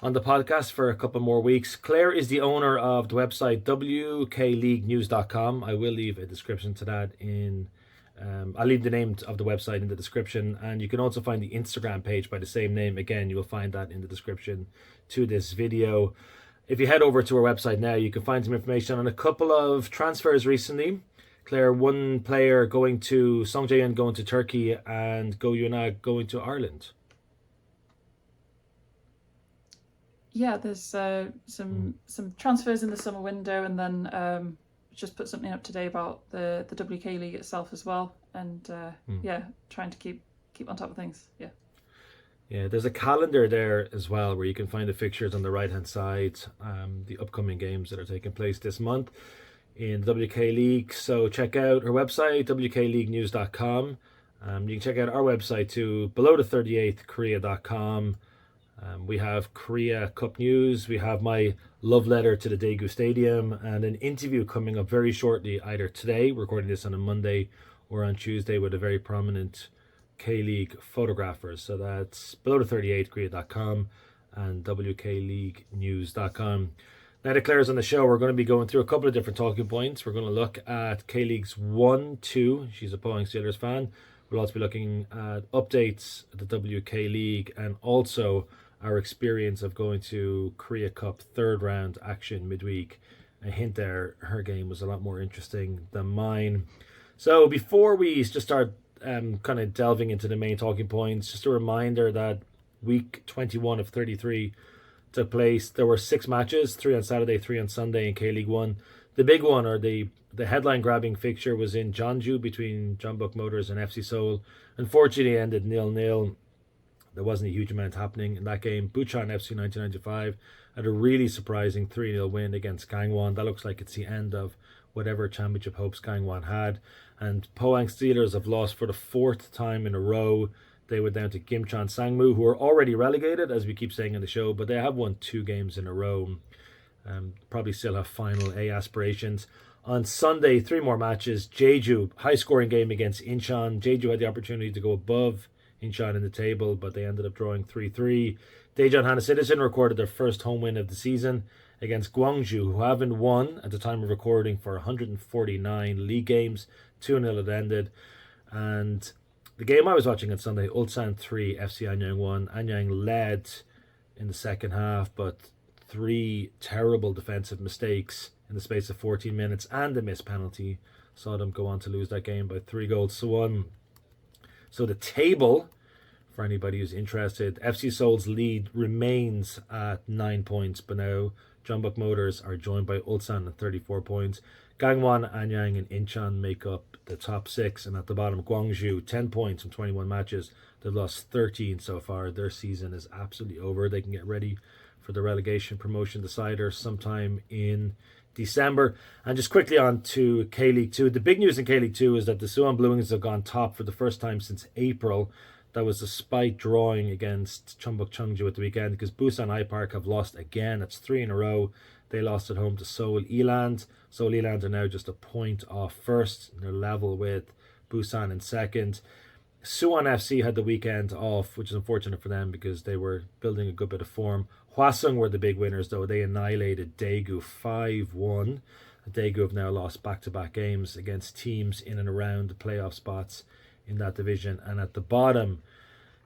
on the podcast for a couple more weeks. Claire is the owner of the website wkleaguenews.com. I will leave a description to that I'll leave the name of the website in the description, and you can also find the Instagram page by the same name. Again, you will find that in the description to this video. If you head over to our website now, you can find some information on a couple of transfers recently. Claire, one player going to Song Jae-in going to Turkey, and Go Yuna going to Ireland. Yeah, there's some transfers in the summer window, and then just put something up today about the WK League itself as well, and trying to keep on top of things. Yeah, there's a calendar there as well where you can find the fixtures on the right hand side, the upcoming games that are taking place this month in the WK League. So check out our website, wkleaguenews.com. You can check out our website too, below the 38th korea.com. We have Korea Cup news. We have my love letter to the Daegu Stadium and an interview coming up very shortly, either today, recording this on a Monday, or on Tuesday with a very prominent K-League photographers. So that's below the 38 korea.com and wkleaguenews.com. Now that Claire's on the show, we're going to be going through a couple of different talking points. We're going to look at K-Leagues 1, 2. She's a Pohang Steelers fan. We'll also be looking at updates at the WK League and also our experience of going to Korea Cup third round action midweek. A hint there, her game was a lot more interesting than mine. So before we just start kind of delving into the main talking points, just a reminder that week 21 of 33 took place. There were 6 matches, 3 on Saturday, 3 on Sunday in K-League 1. The big one, or the headline-grabbing fixture, was in Jeonju between Jeonbuk Motors and FC Seoul. Unfortunately, it ended 0-0. There wasn't a huge amount happening in that game. Bucheon FC 1995 had a really surprising 3-0 win against Gangwon. That looks like it's the end of whatever championship hopes Gangwon had. And Pohang Steelers have lost for the 4th time in a row. They went down to Gimcheon Sangmu, who are already relegated, as we keep saying on the show, but they have won 2 games in a row. Probably still have final A aspirations. On Sunday, 3 more matches. Jeju, high-scoring game against Incheon. Jeju had the opportunity to go above Incheon in the table, but they ended up drawing 3-3. Daejeon Hana Citizen recorded their first home win of the season against Gwangju, who haven't won at the time of recording for 149 league games. 2-0 it ended. And the game I was watching on Sunday, Ulsan 3, FC Anyang 1. Anyang led in the second half, but 3 terrible defensive mistakes in the space of 14 minutes and a missed penalty saw them go on to lose that game by 3-1. So the table, for anybody who's interested, FC Seoul's lead remains at 9 points, but now Jeonbuk Motors are joined by Ulsan at 34 points. Gangwon, Anyang, and Incheon make up the top 6, and at the bottom, Gwangju, 10 points from 21 matches. They've lost 13 so far. Their season is absolutely over. They can get ready for the relegation promotion decider sometime in December. And just quickly on to K-League 2. The big news in K-League 2 is that the Suwon Blue Wings have gone top for the first time since April. That was despite drawing against Jeonbuk Cheongju at the weekend, because Busan I-Park have lost again. That's 3 in a row. They lost at home to Seoul Eland. Seoul Eland are now just a point off first. They're level with Busan in second. Suwon FC had the weekend off, which is unfortunate for them because they were building a good bit of form. Hwasung were the big winners, though. They annihilated Daegu 5-1. Daegu have now lost back-to-back games against teams in and around the playoff spots in that division. And at the bottom,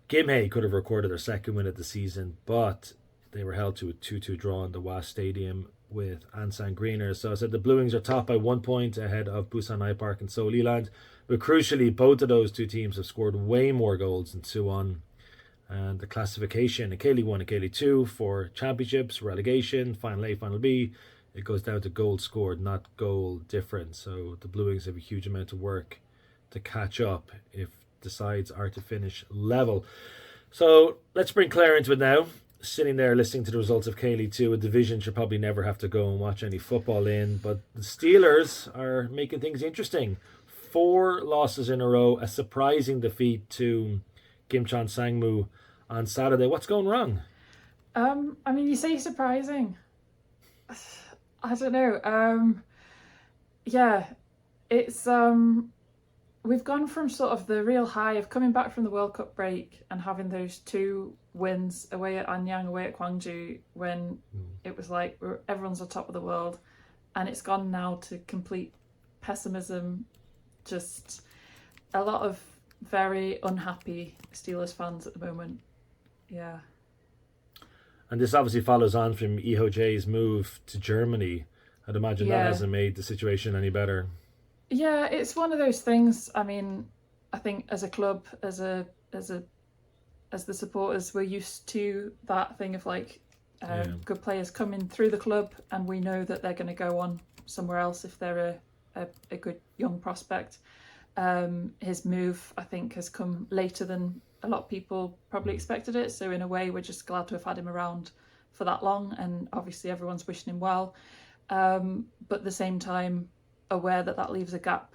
Gimhae could have recorded their second win of the season, but they were held to a 2-2 draw in the Was Stadium with Ansan Greeners. So I said the Blue Wings are top by 1 point ahead of Busan I-Park and Seoul Eland. But crucially, both of those 2 teams have scored way more goals than Suwon. And the classification in K-League 1 and K-League 2 for championships, relegation, Final A, Final B, it goes down to goals scored, not goal difference. So the Blue Wings have a huge amount of work to catch up if the sides are to finish level. So let's bring Claire into it now. Sitting there listening to the results of K-League 2, a division she'll probably never have to go and watch any football in. But the Steelers are making things interesting. 4 losses in a row, a surprising defeat to Gimcheon Sangmu on Saturday. What's going wrong? I mean, you say surprising. I don't know. Yeah, it's we've gone from sort of the real high of coming back from the World Cup break and having those 2 wins away at Anyang, away at Gwangju, when it was like everyone's on top of the world, and it's gone now to complete pessimism. Just a lot of very unhappy Steelers fans at the moment. Yeah. And this obviously follows on from EHOJ's move to Germany. I'd imagine that hasn't made the situation any better. Yeah, it's one of those things. I mean, I think as a club, as the supporters, we're used to that thing of like good players coming through the club, and we know that they're going to go on somewhere else if they're a good young prospect. His move, I think, has come later than a lot of people probably expected it. So in a way, we're just glad to have had him around for that long, and obviously everyone's wishing him well. But at the same time, aware that leaves a gap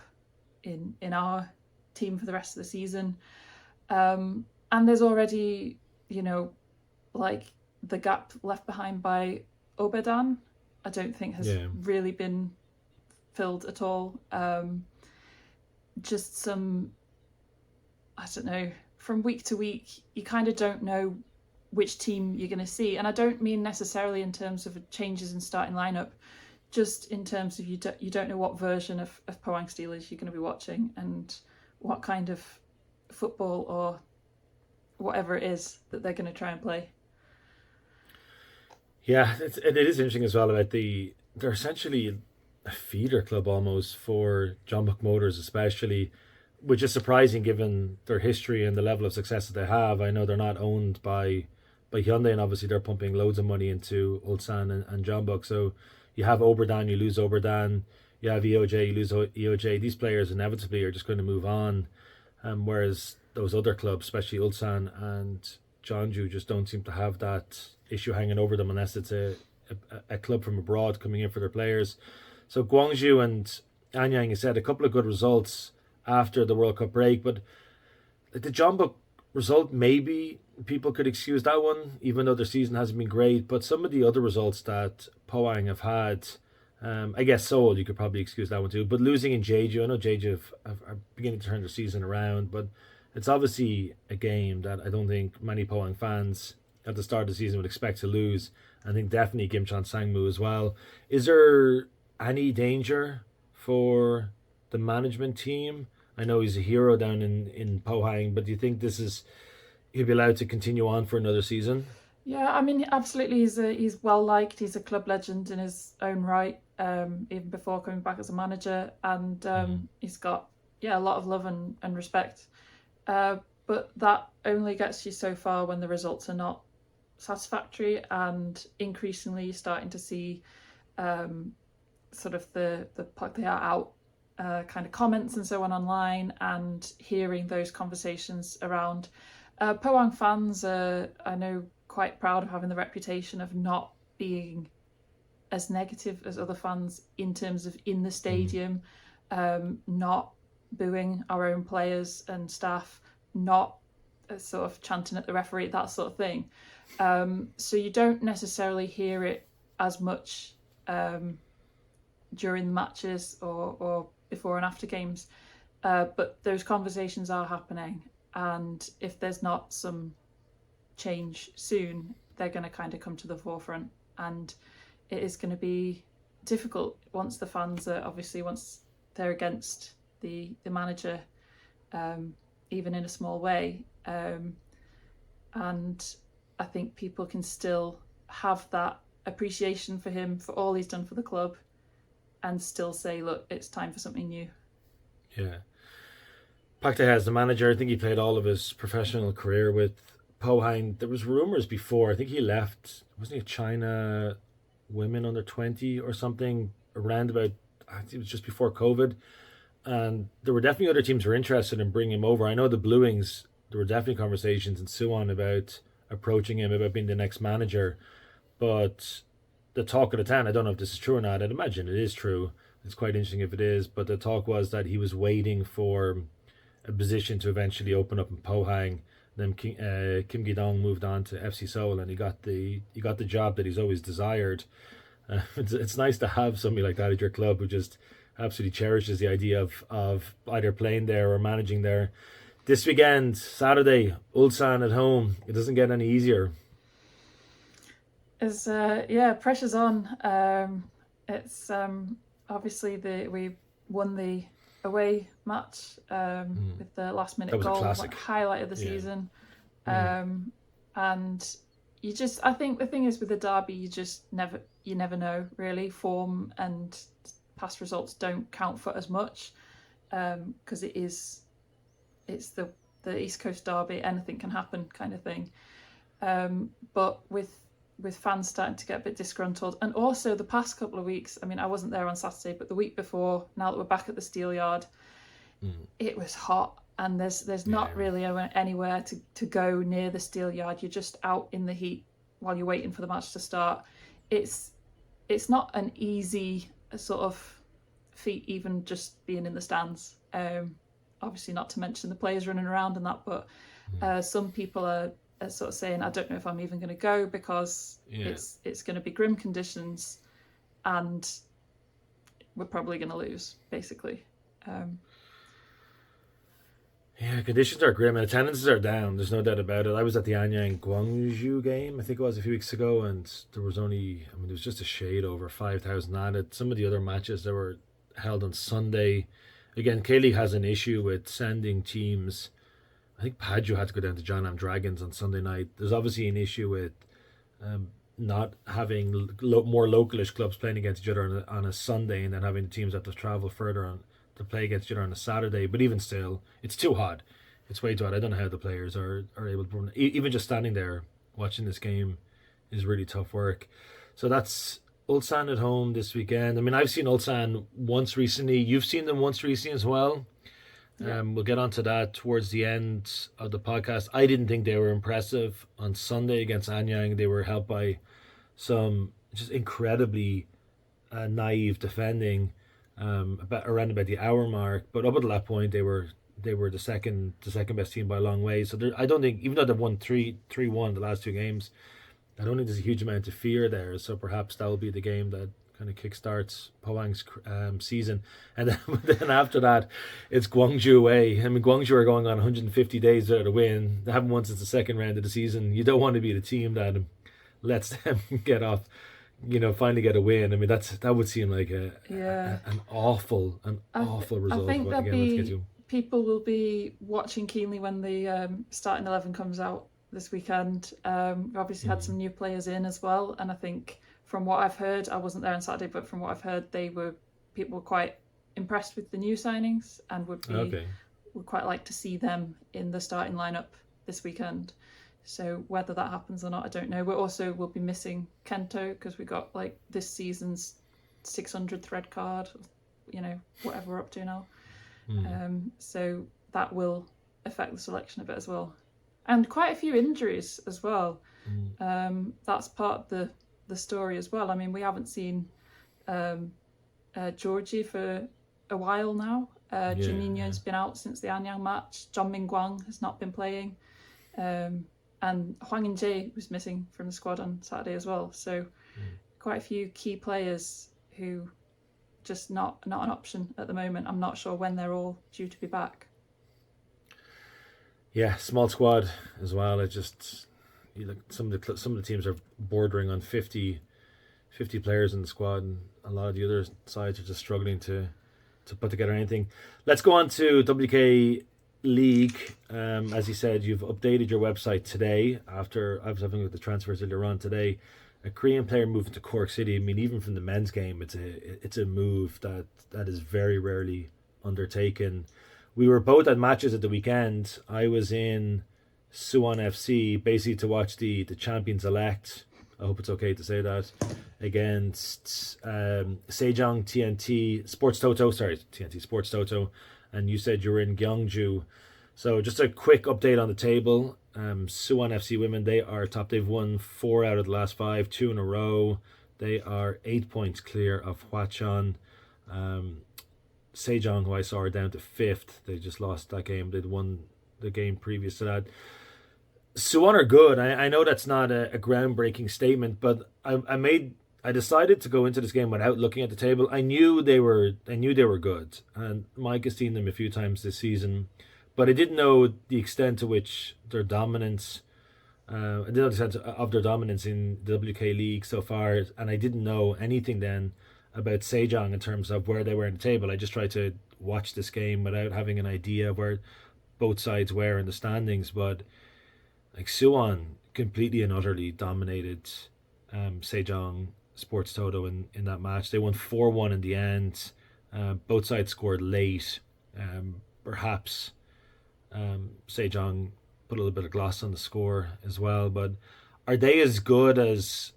in our team for the rest of the season. And there's already, like the gap left behind by Obedan, I don't think has really been filled at all. Just some, I don't know, from week to week, you kind of don't know which team you're going to see. And I don't mean necessarily in terms of changes in starting lineup, just in terms of you don't know what version of Pohang Steelers you're going to be watching and what kind of football or whatever it is that they're going to try and play. Yeah, it is interesting as well about they're essentially a feeder club almost for John Buck Motors, especially, which is surprising given their history and the level of success that they have. I know they're not owned by Hyundai, and obviously they're pumping loads of money into Ulsan and John Buck. So you have Oberdan, you lose Oberdan. You have EOJ, you lose EOJ. These players inevitably are just going to move on. Whereas those other clubs, especially Ulsan and Jeonju, just don't seem to have that issue hanging over them unless it's a club from abroad coming in for their players. So Gwangju and Anyang, you said, a couple of good results after the World Cup break, but the John Buck result, maybe people could excuse that one, even though their season hasn't been great. But some of the other results that Pohang have had, I guess Seoul, you could probably excuse that one too. But losing in Jeju, I know Jeju are beginning to turn their season around, but it's obviously a game that I don't think many Pohang fans at the start of the season would expect to lose. I think definitely Gimcheon Sangmu as well. Is there any danger for the management team? I know he's a hero down in Pohang, but do you think he'll be allowed to continue on for another season? Yeah, I mean, absolutely. He's well liked. He's a club legend in his own right, even before coming back as a manager, and he's got a lot of love and respect. But that only gets you so far when the results are not satisfactory, and increasingly you're starting to see sort of the plug they are out kind of comments and so on online, and hearing those conversations around. Pohang fans are, I know, quite proud of having the reputation of not being as negative as other fans in terms of in the stadium, not booing our own players and staff, not sort of chanting at the referee, that sort of thing. So you don't necessarily hear it as much during the matches or before and after games, but those conversations are happening, and if there's not some change soon, they're going to kind of come to the forefront, and it is going to be difficult once the fans are once they're against the manager, even in a small way, and I think people can still have that appreciation for him, for all he's done for the club, and still say, look, it's time for something new. Yeah. Park Tae-hye as the manager, I think he played all of his professional career with Pohang. There was rumours before, I think he left, wasn't he, China Women Under 20 or something, around about, I think it was just before COVID. And there were definitely other teams who were interested in bringing him over. I know the Blue Wings, there were definitely conversations in Suwon about approaching him, about being the next manager. But the talk of the town, I don't know if this is true or not, I'd imagine it is true. It's quite interesting if it is, but the talk was that he was waiting for a position to eventually open up in Pohang. Then Kim Gi-dong moved on to FC Seoul, and he got the job that he's always desired. It's nice to have somebody like that at your club who just absolutely cherishes the idea of either playing there or managing there. This weekend, Saturday, Ulsan at home. It doesn't get any easier. Is yeah, pressure's on. It's obviously we won the away match with the last minute goal, like, highlight of the season. And I think the thing is with the derby, you never know really. Form and past results don't count for as much because it's the East Coast derby. Anything can happen, kind of thing. But with fans starting to get a bit disgruntled, and also the past couple of weeks, I mean, I wasn't there on Saturday, but the week before, now that we're back at the Steelyard, it was hot, and there's not really anywhere to go near the Steelyard. You're just out in the heat while you're waiting for the match to start. It's not an easy sort of feat, even just being in the stands. Obviously, not to mention the players running around and that, but some people are sort of saying, I don't know if I'm even going to go because it's going to be grim conditions and we're probably going to lose, basically. Conditions are grim and attendances are down. There's no doubt about it. I was at the Anyang Gwangju game, I think it was a few weeks ago, and there was just a shade over 5,000 added. Some of the other matches that were held on Sunday, again, K-League has an issue with sending teams. I think Paju had to go down to Jeonnam Dragons on Sunday night. There's obviously an issue with not having more localish clubs playing against each other on a Sunday, and then having the teams have to travel further to play against each other on a Saturday. But even still, it's too hot. It's way too hot. I don't know how the players are able to run. Even just standing there watching this game is really tough work. So that's Ulsan at home this weekend. I mean, I've seen Ulsan once recently. You've seen them once recently as well. Yeah. We'll get onto that towards the end of the podcast. I didn't think they were impressive on Sunday against Anyang. They were helped by some just incredibly naive defending around about the hour mark. But up until that point, they were the second best team by a long way. So I don't think, even though they've won 3-1 the last two games, I don't think there's a huge amount of fear there. So perhaps that will be the game that kind of kickstarts Pohang's season. And then after that, it's Gwangju away. I mean, Gwangju are going on 150 days without a win. They haven't won since the second round of the season. You don't want to be the team that lets them get off, finally get a win. I mean, that would seem like an awful result. I think people will be watching keenly when the starting 11 comes out this weekend. We've obviously had some new players in as well, and I think from what I've heard, I wasn't there on Saturday, but from what I've heard, people were quite impressed with the new signings and would quite like to see them in the starting lineup this weekend. So whether that happens or not, I don't know. We'll be missing Kento because we got like this season's 600th red card, whatever we're up to now. So that will affect the selection a bit as well. And quite a few injuries as well. That's part of the story as well. I mean, we haven't seen Georgie for a while now. Jin Min-yoon's been out since the Anyang match. John Min-gwang has not been playing. And Hwang In-jae was missing from the squad on Saturday as well. So quite a few key players who just not an option at the moment. I'm not sure when they're all due to be back. Yeah, small squad as well. It just some of the teams are bordering on 50 players in the squad, and a lot of the other sides are just struggling to put together anything. Let's go on to WK League. As you said, you've updated your website today. After I was having a look at the transfers earlier on today, a Korean player moving to Cork City. I mean, even from the men's game, it's a move that is very rarely undertaken. We were both at matches at the weekend. I was in Suwon FC, basically to watch the champions elect. I hope it's okay to say that, against Sejong TNT Sports Toto, and you said you were in Gyeongju. So just a quick update on the table. Suwon FC women, they are top. They've won 4 out of the last 5, 2 in a row. They are 8 points clear of Hwacheon. Sejong, who I saw, are down to 5th. They just lost that game. They'd won the game previous to that. Suwon are good. I know that's not a groundbreaking statement, but I made I decided to go into this game without looking at the table. I knew they were good, and Mike has seen them a few times this season, but I didn't know the extent to which their dominance. I didn't know the extent of their dominance in the WK League so far, and I didn't know anything then about Sejong in terms of where they were in the table. I just tried to watch this game without having an idea of where both sides were in the standings, but like Suwon completely and utterly dominated Sejong Sports Toto in that match. They won 4-1 in the end. Both sides scored late. Perhaps Sejong put a little bit of gloss on the score as well. But are they as good as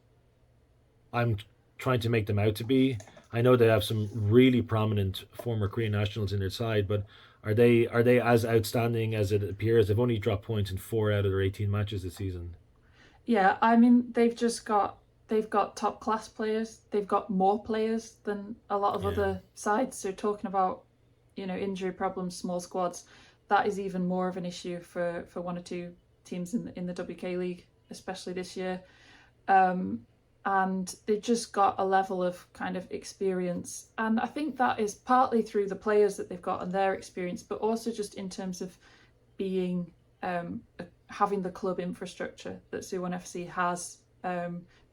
I'm trying to make them out to be? I know they have some really prominent former Korean nationals in their side, but are they as outstanding as it appears? They've only dropped points in 4 out of their 18 matches this season. Yeah, I mean they've got top class players. They've got more players than a lot of other sides. So talking about, injury problems, small squads, that is even more of an issue for one or two teams in the WK League, especially this year. And they've just got a level of kind of experience. And I think that is partly through the players that they've got and their experience, but also just in terms of being having the club infrastructure that Suwon FC has,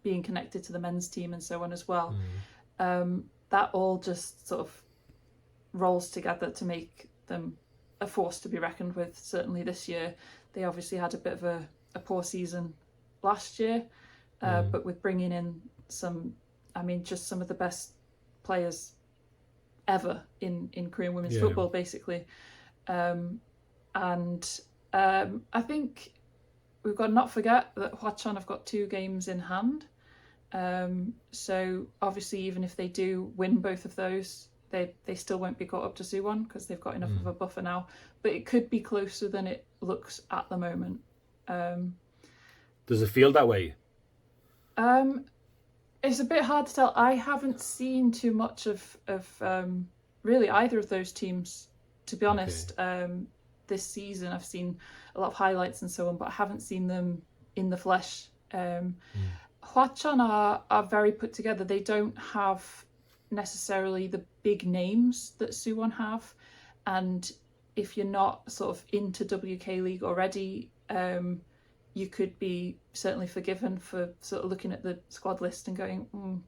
being connected to the men's team and so on as well. That all just sort of rolls together to make them a force to be reckoned with. Certainly this year, they obviously had a bit of a poor season last year, but with bringing in some of the best players ever in Korean women's football, basically. And I think we've got to not forget that Hwacheon have got 2 games in hand. So obviously, even if they do win both of those, they still won't be caught up to Suwon because they've got enough of a buffer now. But it could be closer than it looks at the moment. Does it feel that way? It's a bit hard to tell. I haven't seen too much of really either of those teams, to be honest. This season I've seen a lot of highlights and so on, but I haven't seen them in the flesh. Hwacheon are very put together. They don't have necessarily the big names that Suwon have, and if you're not sort of into WK League already, you could be certainly forgiven for sort of looking at the squad list and going,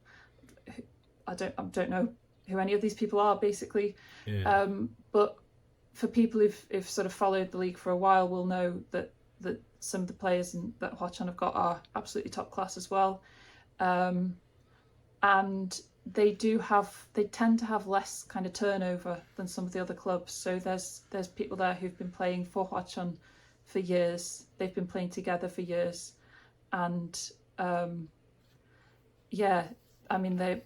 I don't know who any of these people are, basically. But for people who've sort of followed the league for a while will know that some of the players that Hwacheon have got are absolutely top class as well. And they tend to have less kind of turnover than some of the other clubs. So there's people there who've been playing for Hwacheon for years. They've been playing together for years. And I mean, they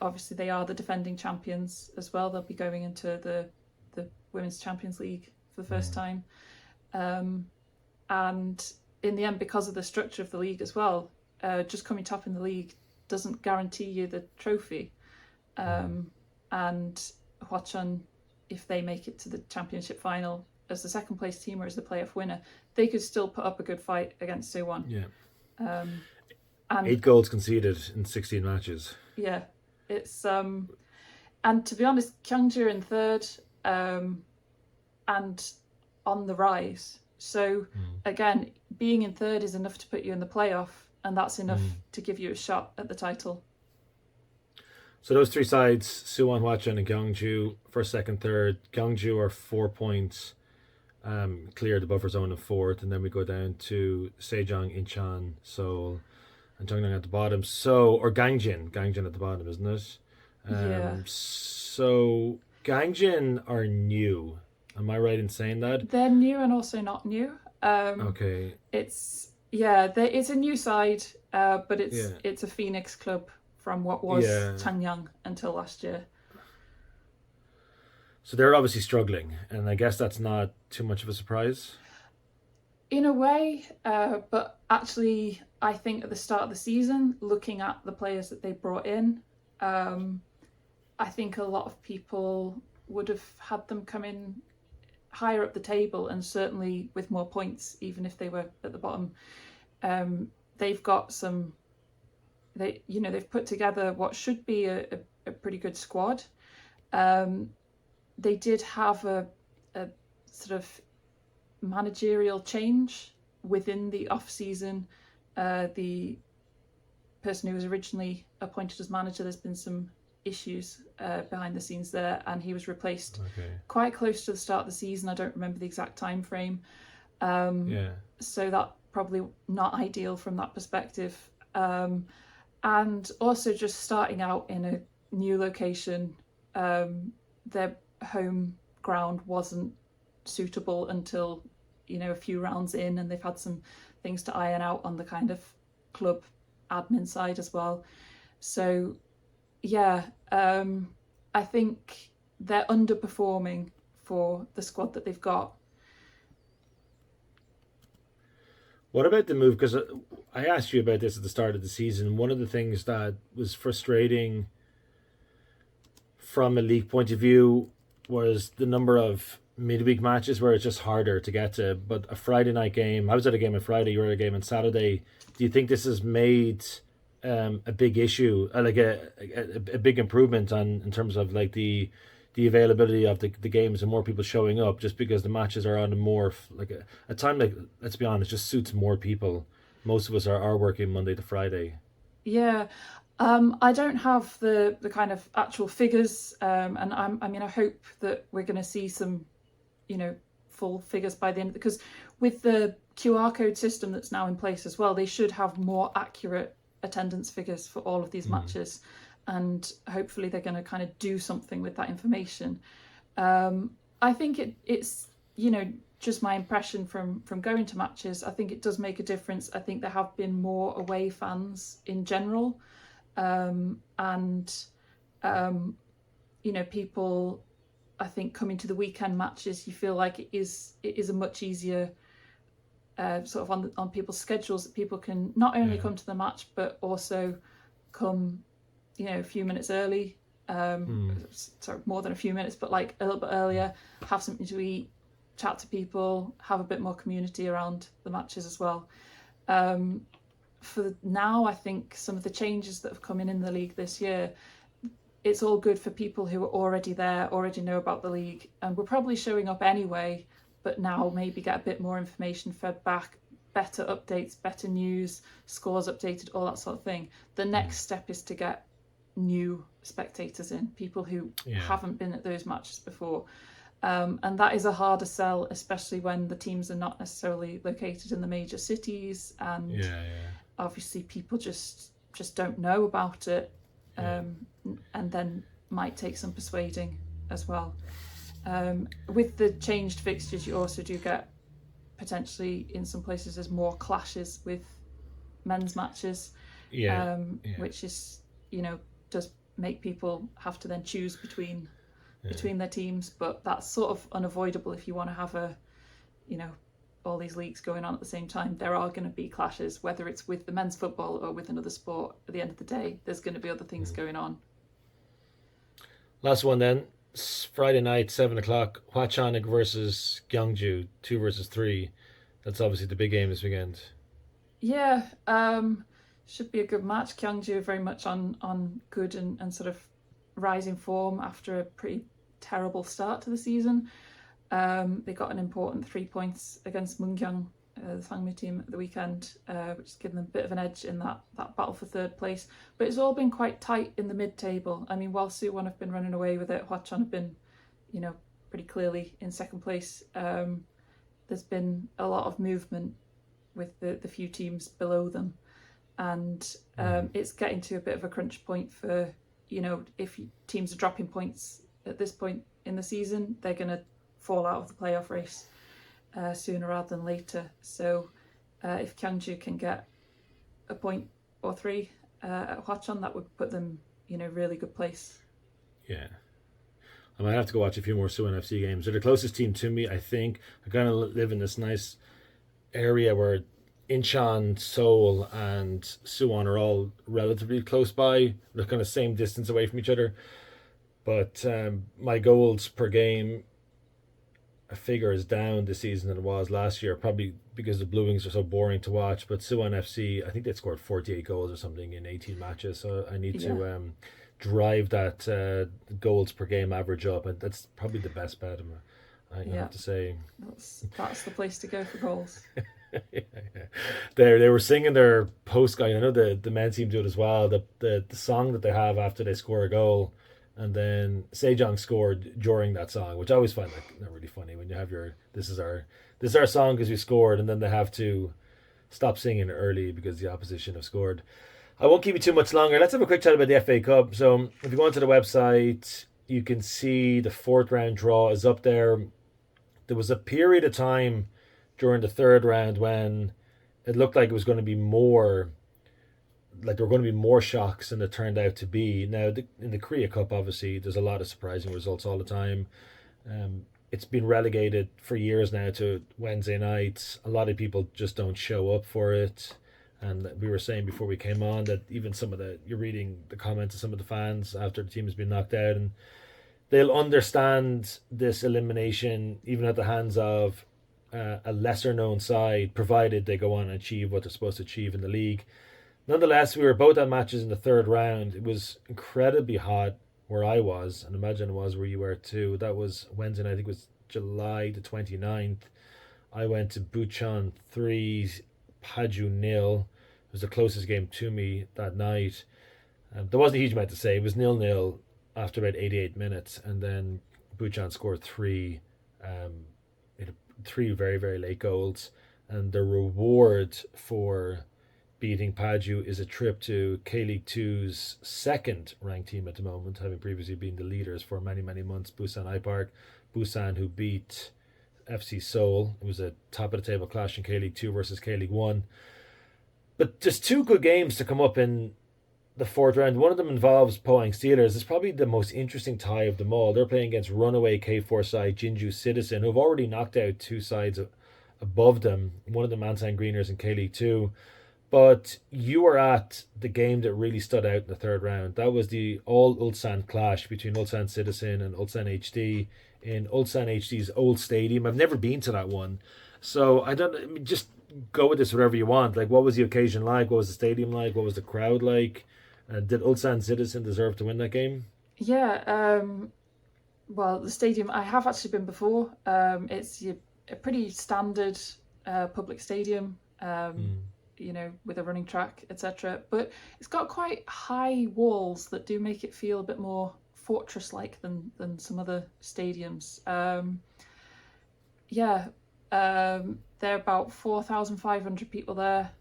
are the defending champions as well. They'll be going into the Women's Champions League for the first time. And in the end, because of the structure of the league as well, just coming top in the league doesn't guarantee you the trophy. And Hwacheon, if they make it to the championship final as the second place team or as the playoff winner, they could still put up a good fight against Suwon. And 8 goals conceded in 16 matches. Yeah, it's and to be honest, Gyeongju in third, and on the rise. So again, being in third is enough to put you in the playoff, and that's enough to give you a shot at the title. So those 3 sides, Suwon, Hwacheon and Gyeongju, first, second, third. Gyeongju are 4 points clear the buffer zone of fourth, and then we go down to Sejong, Incheon, Seoul, and Jeonnam at the bottom. So, or Gangjin at the bottom, isn't it? So Gangjin are new. Am I right in saying that? They're new and also not new. Okay. It's a new side, but it's a Phoenix club from what was Changyang until last year. So they're obviously struggling, and I guess that's not too much of a surprise. In a way, but actually, I think at the start of the season, looking at the players that they brought in, I think a lot of people would have had them come in higher up the table and certainly with more points, even if they were at the bottom. They've got some they've put together what should be a pretty good squad. They did have a sort of managerial change within the off season. The person who was originally appointed as manager, there's been some issues behind the scenes there, and he was replaced quite close to the start of the season. I don't remember the exact time frame. So that probably not ideal from that perspective. And also just starting out in a new location, their home ground wasn't suitable until a few rounds in, and they've had some things to iron out on the kind of club admin side as well. So I think they're underperforming for the squad that they've got. What about the move? Because I asked you about this at the start of the season. One of the things that was frustrating from a league point of view was the number of midweek matches where it's just harder to get to. But a Friday night game, I was at a game on Friday, you were at a game on Saturday. Do you think this has made a big issue, like a big improvement in terms of like the availability of the games and more people showing up, just because the matches are on a more like a time, like, let's be honest, just suits more people. Most of us are working Monday to Friday. I don't have the kind of actual figures, and I hope that we're going to see some full figures by the end, because with the QR code system that's now in place as well, they should have more accurate attendance figures for all of these matches, and hopefully they're going to kind of do something with that information. I think it's just my impression from going to matches. I think it does make a difference. I think there have been more away fans in general, and people, I think, coming to the weekend matches, you feel like it is a much easier sort of on people's schedules, that people can not only come to the match but also come a few minutes early, sorry, more than a few minutes, but like a little bit earlier, have something to eat, chat to people, have a bit more community around the matches as well. For now, I think some of the changes that have come in the league this year, it's all good for people who are already there, already know about the league, and we're probably showing up anyway, but now maybe get a bit more information fed back, better updates, better news, scores updated, all that sort of thing. The next step is to get new spectators in, people who haven't been at those matches before. And that is a harder sell, especially when the teams are not necessarily located in the major cities, and obviously people just don't know about it, and then might take some persuading as well. With the changed fixtures, you also do get potentially in some places there's more clashes with men's matches, which is does make people have to then choose between their teams, but that's sort of unavoidable if you want to have all these leagues going on at the same time. There are going to be clashes, whether it's with the men's football or with another sport. At the end of the day, there's going to be other things going on. Last one then, Friday night, 7:00, Hwacheon versus Gyeongju, 2 versus 3. That's obviously the big game this weekend. Should be a good match. Gyeongju are very much on good and sort of rising form after a pretty terrible start to the season. They got an important 3 points against Mungyang, the Sangmi team, at the weekend, which has given them a bit of an edge in that battle for third place. But it's all been quite tight in the mid-table. I mean, while Suwon have been running away with it, Hwacheon have been, pretty clearly in second place. There's been a lot of movement with the few teams below them. And it's getting to a bit of a crunch point for, if teams are dropping points at this point in the season, they're going to fall out of the playoff race sooner rather than later. So if Gyeongju can get a point or 3 at Hwacheon, that would put them in a really good place. Yeah. I might have to go watch a few more Suwon FC games. They're the closest team to me, I think. I kind of live in this nice area where Incheon, Seoul and Suwon are all relatively close by. They're kind of same distance away from each other. But my goals per game figure is down this season than it was last year, probably because the Blue Wings are so boring to watch. But Suwon FC, I think they scored 48 goals or something in 18 matches. So I need to drive that goals per game average up, and that's probably the best bet. I have to say. That's the place to go for goals. Yeah. They were singing their post guy. I know the men's team do it as well. The song that they have after they score a goal, and then Sejong scored during that song, which I always find like not really funny when you have your this is our song because we scored, and then they have to stop singing early because the opposition have scored. I won't keep you too much longer. Let's have a quick chat about the FA Cup. So if you go onto the website, you can see the fourth round draw is up there. There was a period of time during the third round when it looked like it was going to be more, like there were going to be more shocks than it turned out to be. Now, in the Korea Cup, obviously, there's a lot of surprising results all the time. It's been relegated for years now to Wednesday nights. A lot of people just don't show up for it. And we were saying before we came on that even you're reading the comments of some of the fans after the team has been knocked out, and they'll understand this elimination even at the hands of a lesser known side, provided they go on and achieve what they're supposed to achieve in the league. Nonetheless, we were both at matches in the third round. It was incredibly hot where I was, and imagine it was where you were too. That was Wednesday night, I think it was July the 29th. I went to Bucheon 3, Paju 0. It was the closest game to me that night. There wasn't a huge amount to say. It was 0-0 after about 88 minutes, and then Bucheon scored 3 very, very late goals, and the reward for beating Paju is a trip to K-League 2's second ranked team at the moment, having previously been the leaders for many, many months, Busan I-Park. Busan, who beat FC Seoul. It was a top of the table clash in K-League 2 versus K-League 1. But just 2 good games to come up in the fourth round. One of them involves Pohang Steelers. It's probably the most interesting tie of them all. They're playing against runaway K4 side Jinju Citizen, who've already knocked out 2 sides above them. One of them Ansan Greeners in K-League 2. But you were at the game that really stood out in the third round. That was the all Ulsan clash between Ulsan Citizen and Ulsan HD in Ulsan HD's old stadium. I've never been to that one, so just go with this whatever you want. Like, what was the occasion like? What was the stadium like? What was the crowd like? Did Ulsan Citizen deserve to win that game? Yeah, well, the stadium, I have actually been before. It's a pretty standard public stadium, with a running track, etc. But it's got quite high walls that do make it feel a bit more fortress-like than some other stadiums. There are about 4,500 people there,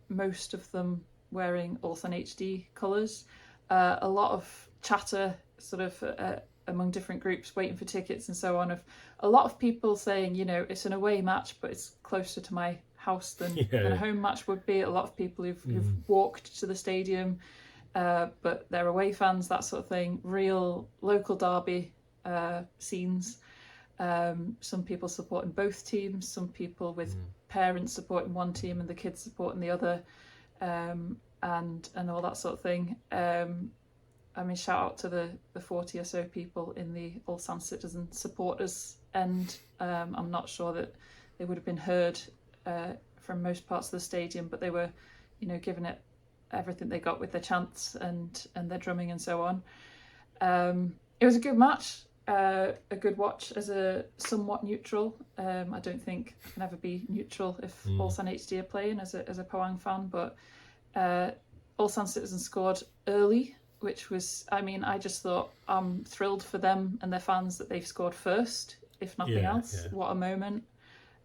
most of them wearing Ulsan HD colours. A lot of chatter sort of among different groups waiting for tickets and so on, of a lot of people saying, it's an away match, but it's closer to my house than a home match would be. A lot of people who've walked to the stadium, but they're away fans, that sort of thing. Real local derby scenes. Some people supporting both teams, some people with parents supporting one team and the kids supporting the other, and all that sort of thing. Shout out to the 40 or so people in the Ulsan Citizen supporters end. I'm not sure that they would have been heard from most parts of the stadium, but they were, giving it everything they got with their chants and their drumming and so on. It was a good match. A good watch as a somewhat neutral. I don't think I can ever be neutral if Ulsan HD are playing as a Pohang fan, but Ulsan Citizen scored early, which was, I just thought I'm thrilled for them and their fans that they've scored first, if nothing else. Yeah. What a moment.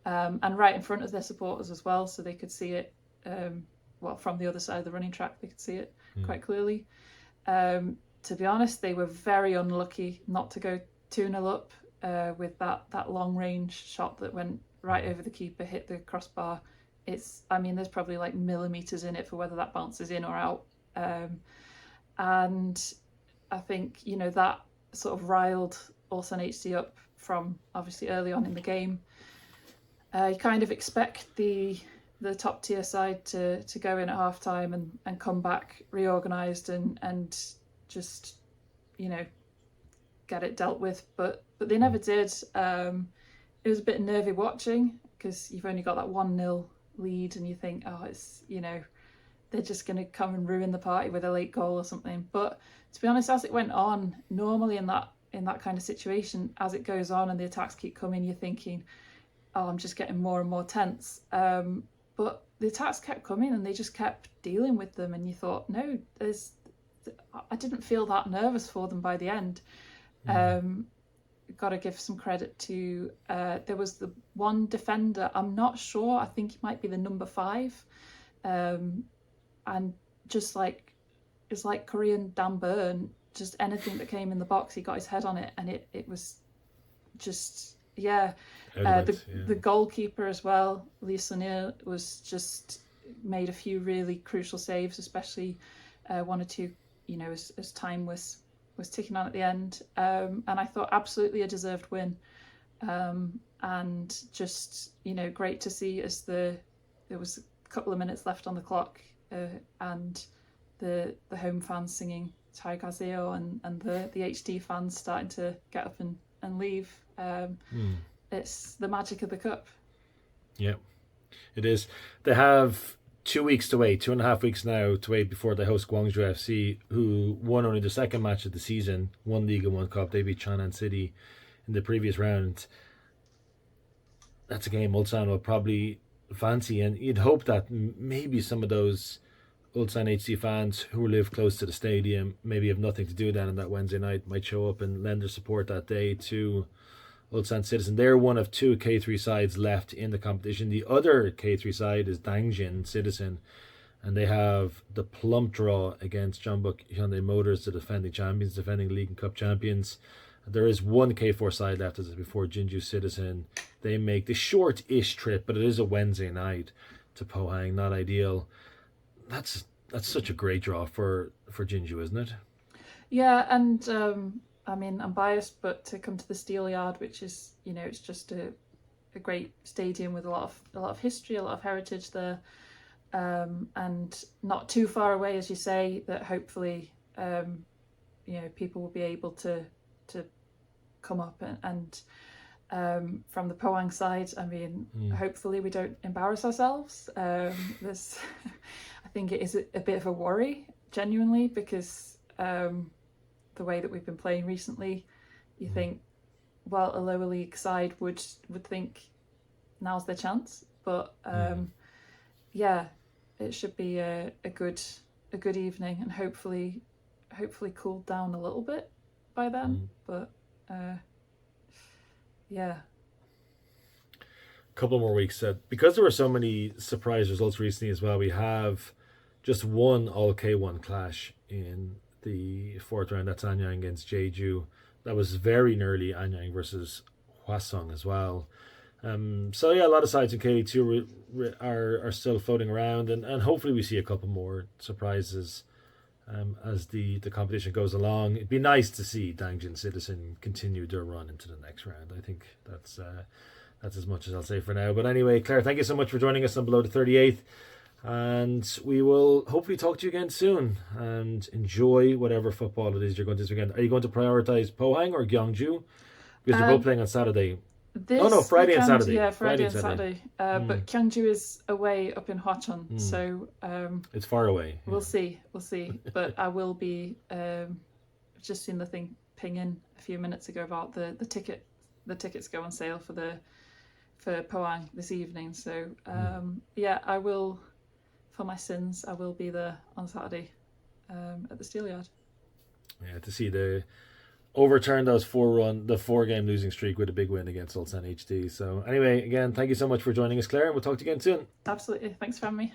And right in front of their supporters as well, so they could see it, from the other side of the running track, they could see it quite clearly. To be honest, they were very unlucky not to go 2-0 up with that long range shot that went right over the keeper, hit the crossbar. There's probably like millimetres in it for whether that bounces in or out. And I think, that sort of riled Ulsan HD up from obviously early on in the game. You kind of expect the top tier side to go in at half time and come back reorganised and just, get it dealt with, but they never did. It was a bit nervy watching because you've only got that 1-0 lead, and you think, oh, it's, you know, they're just going to come and ruin the party with a late goal or something. But to be honest, as it went on, normally in that kind of situation, as it goes on and the attacks keep coming, you're thinking, oh, I'm just getting more and more tense. But the attacks kept coming and they just kept dealing with them, and you thought, no, I didn't feel that nervous for them by the end. Got to give some credit to, there was the one defender, I'm not sure, I think he might be the number 5, and just like, it's like Korean Dan Burn, just anything that came in the box, he got his head on it, and it was just, the goalkeeper as well, Lee Sun-il, was just made a few really crucial saves, especially one or two, you know, as time was ticking on at the end, and I thought absolutely a deserved win, and just, you know, great to see as there was a couple of minutes left on the clock, and the home fans singing Taigazeo, and the HD fans starting to get up and leave. It's the magic of the cup. Yeah, it is. They have 2 weeks to wait, 2.5 weeks now to wait before they host Guangzhou FC, who won only the second match of the season, one league and one cup. They beat Chang'an City in the previous round. That's a game Ulsan will probably fancy, and you'd hope that maybe some of those Ulsan HC fans who live close to the stadium, maybe have nothing to do then on that Wednesday night, might show up and lend their support that day to Ulsan Citizen. They're one of 2 K3 sides left in the competition. The other K3 side is Dangjin Citizen, and they have the plump draw against Jeonbuk Hyundai Motors, the defending champions, defending league and cup champions. There is one K4 side left as before Jinju Citizen. They make the short-ish trip, but it is a Wednesday night to Pohang. Not ideal. That's such a great draw for Jinju, isn't it? Yeah, and I mean, I'm biased, but to come to the Steel Yard, which is, you know, it's just a great stadium with a lot of history, a lot of heritage there, and not too far away, as you say, that hopefully, you know, people will be able to come up and from the Pohang side, I mean, hopefully we don't embarrass ourselves. There's, I think it is a bit of a worry, genuinely, because the way that we've been playing recently, you think, well, a lower league side would think now's their chance, but yeah, it should be a good evening, and hopefully cooled down a little bit by then, but yeah. Couple more weeks. Because there were so many surprise results recently as well, we have just one all K1 clash in the 4th round. That's Anyang against Jeju. That was very nearly Anyang versus Hwasong as well. So yeah, a lot of sides in K2 are still floating around, and hopefully we see a couple more surprises as the competition goes along. It'd be nice to see Dangjin Citizen continue their run into the next round. I think that's as much as I'll say for now. But anyway, Claire, thank you so much for joining us on Below the 38th. And we will hopefully talk to you again soon. And enjoy whatever football it is you're going to this weekend. Are you going to prioritise Pohang or Gyeongju? Because they're both playing on Saturday. Friday and Saturday. Yeah, Friday and Saturday. But Gyeongju is away up in Hwacheon, so it's far away. Yeah. We'll see. But I will be just seen the thing ping in a few minutes ago about the tickets go on sale for Pohang this evening. So yeah, I will, for my sins, I will be there on Saturday at the Steel Yard. Yeah, to see the overturn the 4-game losing streak with a big win against Ulsan HD. So anyway, again, thank you so much for joining us, Claire, and we'll talk to you again soon. Absolutely. Thanks for having me.